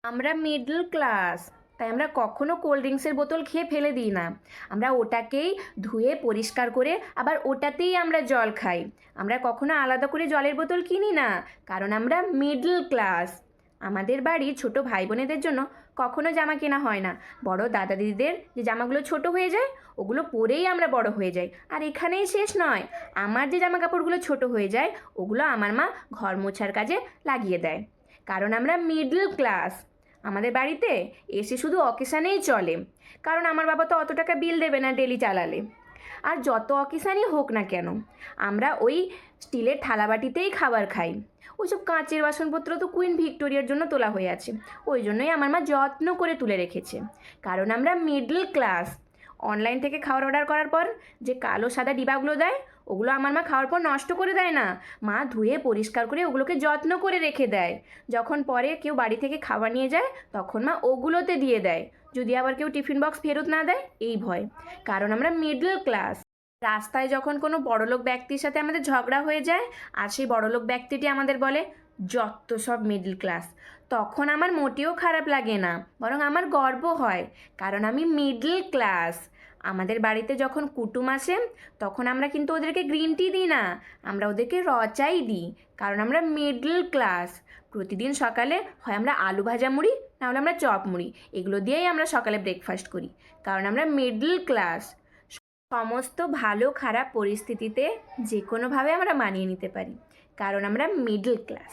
আমরা middle class, তাই আমরা কখনো কোল্ড ড্রিঙ্কসের বোতল খেয়ে ফেলে দিই না। আমরা ওটাকেই ধুয়ে পরিষ্কার করে আবার ওটাতেই আমরা জল খাই। আমরা কখনো আলাদা করে জলের বোতল কিনি না, কারণ আমরা মিডল ক্লাস। আমাদের বাড়ির ছোট ভাই বোনেদের জন্য কখনো জামা কেনা হয় না। বড় দাদা দিদিদের যে জামাগুলো ছোট হয়ে যায়, ওগুলো পরেই আমরা বড় হয়ে যাই। আর এখানেই শেষ নয়, আমার যে জামা কাপড়গুলো ছোট হয়ে যায়, ওগুলো আমার মা ঘর মোছার কাজে লাগিয়ে দেয়। কারণ আমরা মিডল ক্লাস। আমাদের বাড়িতে এসি শুধু অকেশানেই চলে, কারণ আমার বাবা তো অত টাকা বিল দেবে না ডেলি চালালে। আর যত অকেশানই হোক না কেন, আমরা ওই স্টিলের থালাবাটিতেই খাবার খাই। ওইসব কাঁচের বাসনপত্র তো কুইন ভিক্টোরিয়ার জন্য তোলা হয়ে আছে, ওই জন্যই আমার মা যত্ন করে তুলে রেখেছে। কারণ আমরা মিডল ক্লাস। অনলাইন থেকে খাবার অর্ডার করার পর যে কালো সাদা ডিবাগুলো দেয়, ওগুলো আমার মা খাওয়ার পর নষ্ট করে দেয় না। মা ধুয়ে পরিষ্কার করে ওগুলোকে যত্ন করে রেখে দেয়। যখন পরে কেউ বাড়ি থেকে খাবার নিয়ে যায়, তখন মা ওগুলোতে দিয়ে দেয়, যদি আবার কেউ টিফিন বক্স ফেরত না দেয় এই ভয়। কারণ আমরা মিডল ক্লাস। রাস্তায় যখন কোনো বড়লোক ব্যক্তির সাথে আমাদের ঝগড়া হয়ে যায়, আর সেই বড়লোক ব্যক্তিটি আমাদের বলে যত সব মিডল ক্লাস, তখন আমার মোটেও খারাপ লাগে না, বরং আমার গর্ব হয়, কারণ আমি মিডল ক্লাস। আমাদের বাড়িতে যখন কুটুম আসে, তখন আমরা কিন্তু ওদেরকে গ্রিন টি দিই না, আমরা ওদেরকে র চাই দিই, কারণ আমরা মিডল ক্লাস। প্রতিদিন সকালে হয় আমরা আলু ভাজা মুড়ি, নাহলে আমরা চপ মুড়ি, এগুলো দিয়েই আমরা সকালে ব্রেকফাস্ট করি, কারণ আমরা মিডল ক্লাস। সমস্ত ভালো খারাপ পরিস্থিতিতে যে কোনোভাবে আমরা মানিয়ে নিতে পারি, কারণ আমরা মিডল ক্লাস।